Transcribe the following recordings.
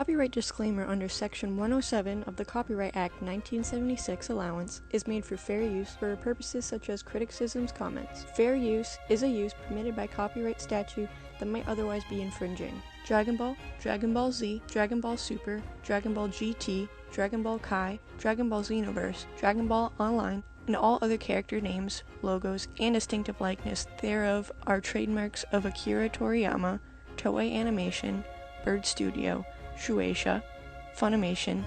copyright disclaimer under Section 107 of the Copyright Act 1976 allowance is made for fair use for purposes such as criticisms, comments. Fair use is a use permitted by copyright statute that might otherwise be infringing. Dragon Ball, Dragon Ball Z, Dragon Ball Super, Dragon Ball GT, Dragon Ball Kai, Dragon Ball Xenoverse, Dragon Ball Online, and all other character names, logos, and distinctive likeness thereof are trademarks of Akira Toriyama, Toei Animation, Bird Studio, Shueisha, Funimation,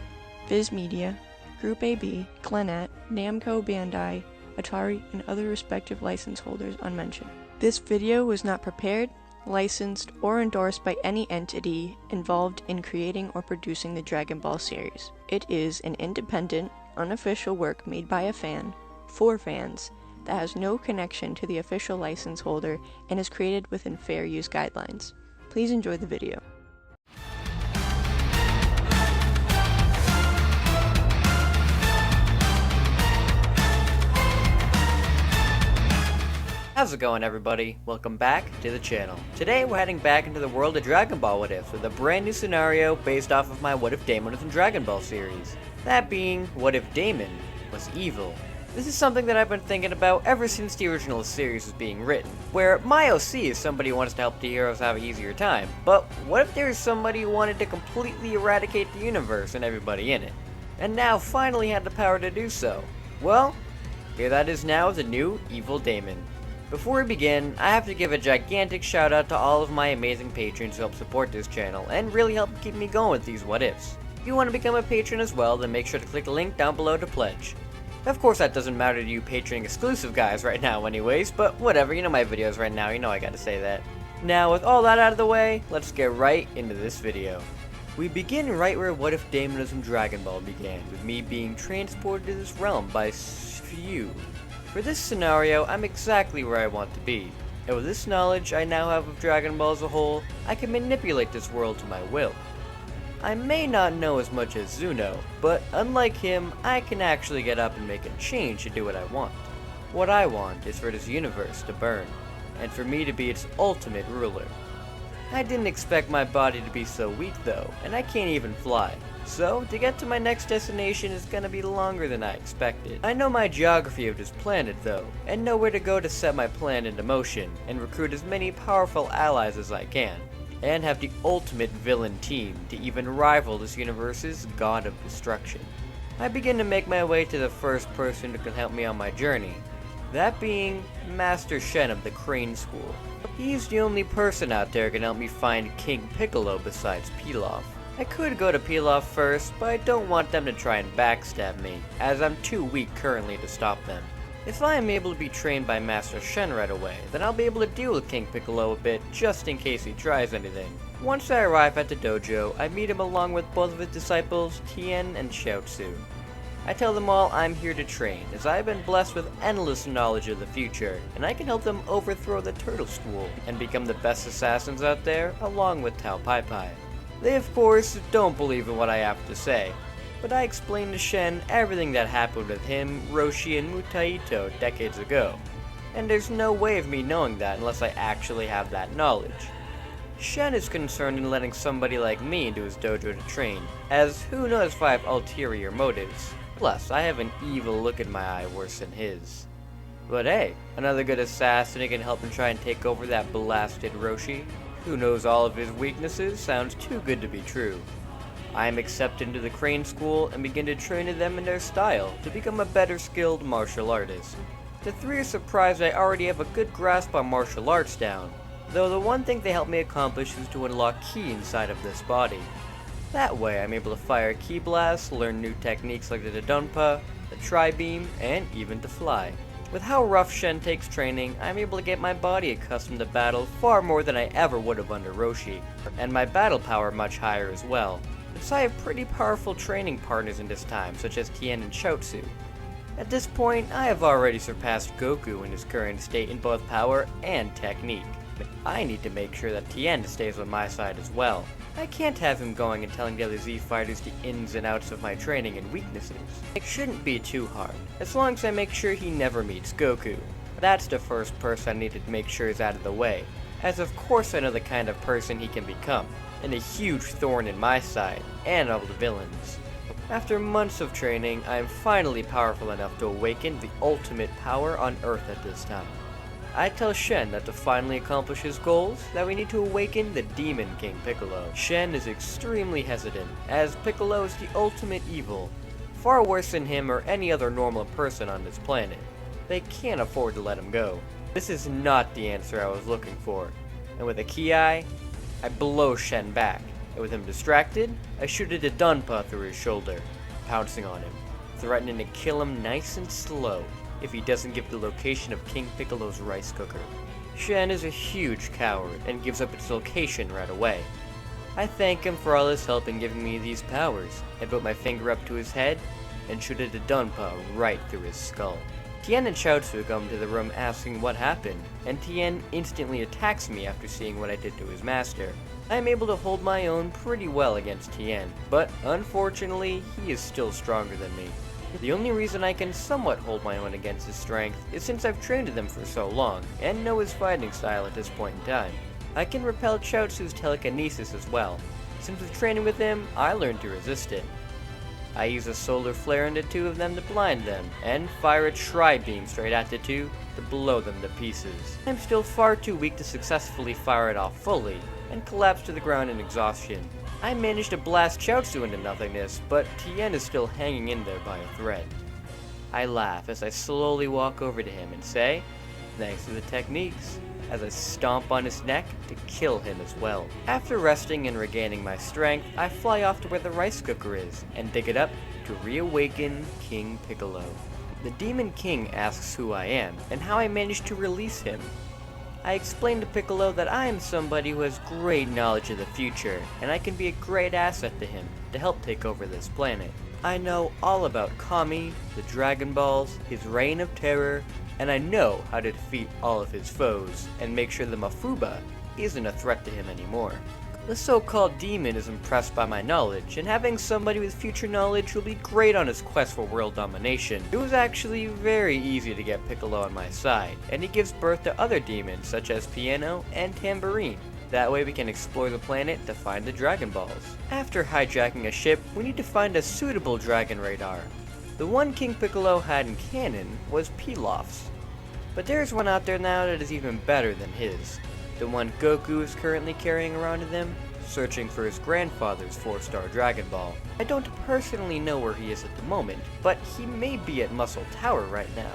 Viz Media, Group AB, Glenat, Namco Bandai, Atari, and other respective license holders unmentioned. This video was not prepared, licensed, or endorsed by any entity involved in creating or producing the Dragon Ball series. It is an independent, unofficial work made by a fan, for fans, that has no connection to the official license holder and is created within fair use guidelines. Please enjoy the video. How's it going, everybody? Welcome back to the channel. Today we're heading back into the world of Dragon Ball What Ifs with a brand new scenario based off of my What If Damon was in Dragon Ball series. That being, what if Damon was evil? This is something that I've been thinking about ever since the original series was being written, where my OC is somebody who wants to help the heroes have an easier time, but what if there is somebody who wanted to completely eradicate the universe and everybody in it, and now finally had the power to do so? Well, here that is now the new evil Damon. Before we begin, I have to give a gigantic shout out to all of my amazing patrons who help support this channel and really help keep me going with these what ifs. If you want to become a patron as well, then make sure to click the link down below to pledge. Of course that doesn't matter to you Patreon exclusive guys right now anyways, but whatever, you know my videos right now, you know I gotta say that. Now with all that out of the way, let's get right into this video. We begin right where What If Damonism Dragon Ball began, with me being transported to this realm by Shen. For this scenario, I'm exactly where I want to be, and with this knowledge I now have of Dragon Ball as a whole, I can manipulate this world to my will. I may not know as much as Zuno, but unlike him, I can actually get up and make a change to do what I want. What I want is for this universe to burn, and for me to be its ultimate ruler. I didn't expect my body to be so weak though, and I can't even fly. So, to get to my next destination is gonna be longer than I expected. I know my geography of this planet though, and know where to go to set my plan into motion, and recruit as many powerful allies as I can, and have the ultimate villain team to even rival this universe's god of destruction. I begin to make my way to the first person who can help me on my journey, that being Master Shen of the Crane School. He's the only person out there who can help me find King Piccolo besides Pilaf. I could go to Pilaf first, but I don't want them to try and backstab me, as I'm too weak currently to stop them. If I am able to be trained by Master Shen right away, then I'll be able to deal with King Piccolo a bit, just in case he tries anything. Once I arrive at the dojo, I meet him along with both of his disciples, Tien and Xiaotsu. I tell them all I'm here to train, as I have been blessed with endless knowledge of the future, and I can help them overthrow the Turtle School, and become the best assassins out there, along with Tao Pai Pai. They of course don't believe in what I have to say, but I explain to Shen everything that happened with him, Roshi, and Mutaito decades ago, and there's no way of me knowing that unless I actually have that knowledge. Shen is concerned in letting somebody like me into his dojo to train, as who knows if I have ulterior motives. Plus, I have an evil look in my eye worse than his. But hey, another good assassin who can help him try and take over that blasted Roshi, who knows all of his weaknesses, sounds too good to be true. I am accepted into the Crane School and begin to train them in their style to become a better skilled martial artist. The three are surprised I already have a good grasp on martial arts down, though the one thing they help me accomplish is to unlock ki inside of this body. That way I'm able to fire ki blasts, learn new techniques like the Dodonpa, the Tri-Beam, and even to fly. With how rough Shen takes training, I'm able to get my body accustomed to battle far more than I ever would have under Roshi, and my battle power much higher as well. Since I have pretty powerful training partners in this time, such as Tien and Xiaotsu. At this point, I have already surpassed Goku in his current state in both power and technique. But I need to make sure that Tien stays on my side as well. I can't have him going and telling the other Z fighters the ins and outs of my training and weaknesses. It shouldn't be too hard, as long as I make sure he never meets Goku. That's the first person I need to make sure is out of the way, as of course I know the kind of person he can become. and a huge thorn in my side, and all the villains. After months of training, I am finally powerful enough to awaken the ultimate power on Earth at this time. I tell Shen that to finally accomplish his goals, that we need to awaken the Demon King Piccolo. Shen is extremely hesitant, as Piccolo is the ultimate evil, far worse than him or any other normal person on this planet. They can't afford to let him go. This is not the answer I was looking for, and with a Ki, I blow Shen back, and with him distracted, I shoot a Donpa through his shoulder, pouncing on him, threatening to kill him nice and slow if he doesn't give the location of King Piccolo's rice cooker. Shen is a huge coward and gives up its location right away. I thank him for all his help in giving me these powers. I put my finger up to his head and shoot a Donpa right through his skull. Tien and Chaozu come to the room asking what happened, and Tien instantly attacks me after seeing what I did to his master. I am able to hold my own pretty well against Tien, but unfortunately, he is still stronger than me. The only reason I can somewhat hold my own against his strength is since I've trained with him for so long, and know his fighting style at this point in time. I can repel Chaozu's telekinesis as well. Since with training with him, I learned to resist it. I use a solar flare into two of them to blind them, and fire a tri-beam straight at the two to blow them to pieces. I'm still far too weak to successfully fire it off fully, and collapse to the ground in exhaustion. I managed to blast Chaozu into nothingness, but Tien is still hanging in there by a thread. I laugh as I slowly walk over to him and say, "Thanks for the techniques," as I stomp on his neck to kill him as well. After resting and regaining my strength, I fly off to where the rice cooker is, and dig it up to reawaken King Piccolo. The Demon King asks who I am, and how I managed to release him. I explain to Piccolo that I am somebody who has great knowledge of the future, and I can be a great asset to him to help take over this planet. I know all about Kami, the Dragon Balls, his reign of terror, and I know how to defeat all of his foes, and make sure the Mafuba isn't a threat to him anymore. The so-called demon is impressed by my knowledge, and having somebody with future knowledge will be great on his quest for world domination. It was actually very easy to get Piccolo on my side, and he gives birth to other demons such as Piano and Tambourine. That way we can explore the planet to find the Dragon Balls. After hijacking a ship, we need to find a suitable dragon radar. The one King Piccolo had in canon was Pilaf's, but there's one out there now that is even better than his. The one Goku is currently carrying around with him, searching for his grandfather's 4-star Dragon Ball. I don't personally know where he is at the moment, but he may be at Muscle Tower right now,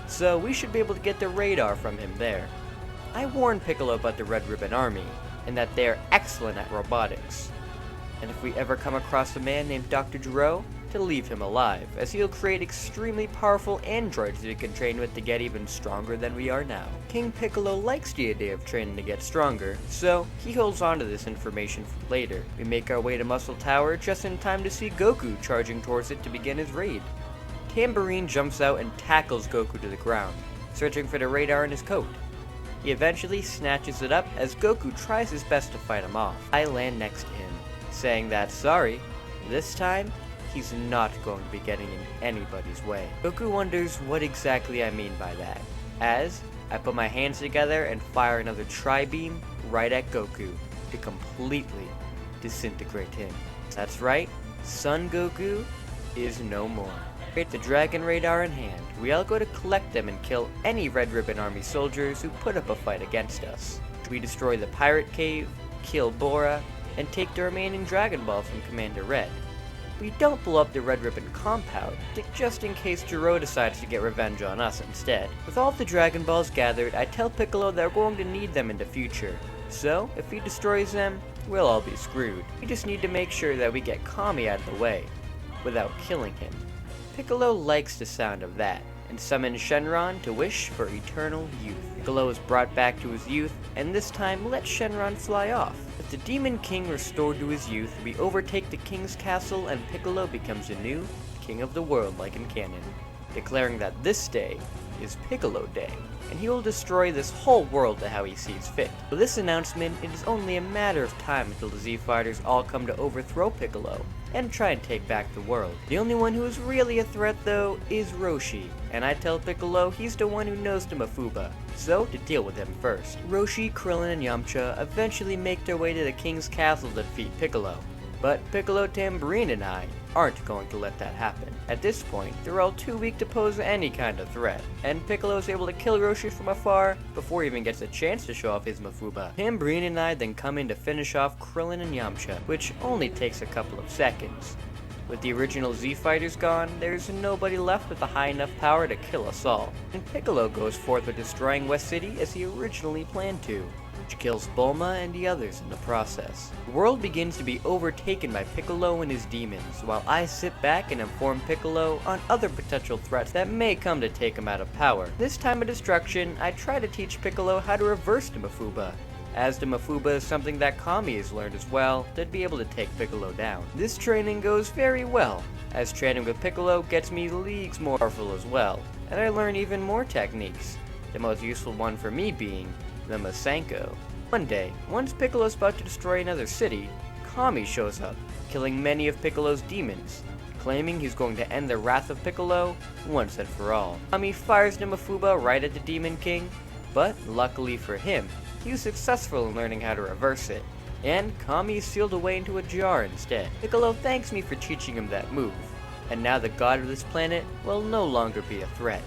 so we should be able to get the radar from him there. I warned Piccolo about the Red Ribbon Army, and that they are excellent at robotics. And if we ever come across a man named Dr. Gero, to leave him alive, as he'll create extremely powerful androids that he can train with to get even stronger than we are now. King Piccolo likes the idea of training to get stronger, so he holds on to this information for later. We make our way to Muscle Tower just in time to see Goku charging towards it to begin his raid. Tambourine jumps out and tackles Goku to the ground, searching for the radar in his coat. He eventually snatches it up as Goku tries his best to fight him off. I land next to him, saying that sorry, this time, he's not going to be getting in anybody's way. Goku wonders what exactly I mean by that, as I put my hands together and fire another tri-beam right at Goku to completely disintegrate him. That's right, Son Goku is no more. With the Dragon Radar in hand, we all go to collect them and kill any Red Ribbon Army soldiers who put up a fight against us. We destroy the Pirate Cave, kill Bora, and take the remaining Dragon Ball from Commander Red. We don't blow up the Red Ribbon compound, just in case Gero decides to get revenge on us instead. With all of the Dragon Balls gathered, I tell Piccolo that we're going to need them in the future. So, if he destroys them, we'll all be screwed. We just need to make sure that we get Kami out of the way, without killing him. Piccolo likes the sound of that, and summons Shenron to wish for eternal youth. Piccolo is brought back to his youth, and this time lets Shenron fly off. With the Demon King restored to his youth, we overtake the King's castle and Piccolo becomes the new King of the World like in canon, declaring that this day is Piccolo Day, and he will destroy this whole world to how he sees fit. With this announcement, it is only a matter of time until the Z Fighters all come to overthrow Piccolo and try and take back the world. The only one who is really a threat though is Roshi, and I tell Piccolo he's the one who knows the Mafuba, so to deal with him first. Roshi, Krillin, and Yamcha eventually make their way to the King's Castle to defeat Piccolo, but Piccolo, Tambourine, and I aren't going to let that happen. At this point, they're all too weak to pose any kind of threat, and Piccolo is able to kill Roshi from afar before he even gets a chance to show off his Mafuba. Tambourine and I then come in to finish off Krillin and Yamcha, which only takes a couple of seconds. With the original Z Fighters gone, there's nobody left with a high enough power to kill us all, and Piccolo goes forth with destroying West City as he originally planned to, which kills Bulma and the others in the process. The world begins to be overtaken by Piccolo and his demons, while I sit back and inform Piccolo on other potential threats that may come to take him out of power. This time of destruction, I try to teach Piccolo how to reverse the Mafuba, as the Mafuba is something that Kami has learned as well to be able to take Piccolo down. This training goes very well, as training with Piccolo gets me leagues more powerful as well, and I learn even more techniques, the most useful one for me being the Masenko. One day, once Piccolo's about to destroy another city, Kami shows up, killing many of Piccolo's demons, claiming he's going to end the wrath of Piccolo once and for all. Kami fires the Mafuba right at the Demon King, but luckily for him, he was successful in learning how to reverse it, and Kami is sealed away into a jar instead. Piccolo thanks me for teaching him that move, and now the god of this planet will no longer be a threat.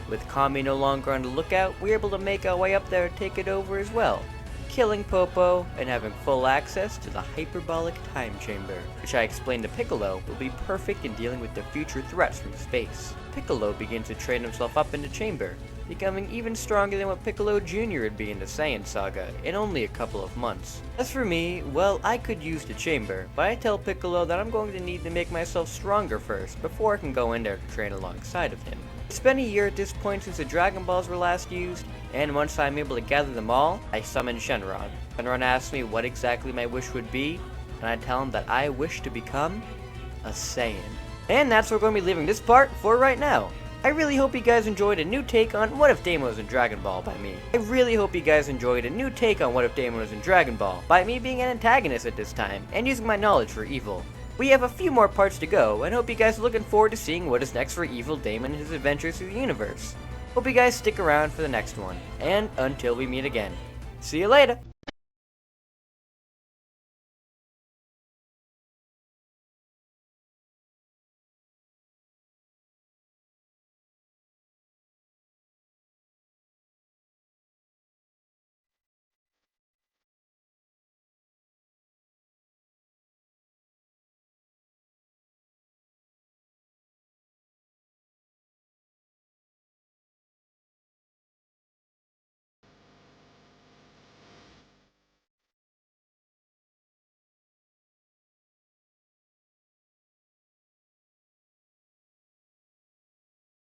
With Kami no longer on the lookout, we're able to make our way up there and take it over as well, killing Popo and having full access to the hyperbolic time chamber, which I explained to Piccolo will be perfect in dealing with the future threats from space. Piccolo begins to train himself up in the chamber, becoming even stronger than what Piccolo Jr. would be in the Saiyan saga in only a couple of months. As for me, well, I could use the chamber, but I tell Piccolo that I'm going to need to make myself stronger first before I can go in there to train alongside of him. It's been a year at this point since the Dragon Balls were last used, and once I'm able to gather them all, I summon Shenron. Shenron asks me what exactly my wish would be, and I tell him that I wish to become a Saiyan. And that's where we're going to be leaving this part for right now. I really hope you guys enjoyed a new take on What If Damon was in Dragon Ball by me. I really hope you guys enjoyed a new take on What If Damon was in Dragon Ball by me being an antagonist at this time, and using my knowledge for evil. We have a few more parts to go, and hope you guys are looking forward to seeing what is next for Evil Damon and his adventures through the universe. Hope you guys stick around for the next one, and until we meet again, see you later!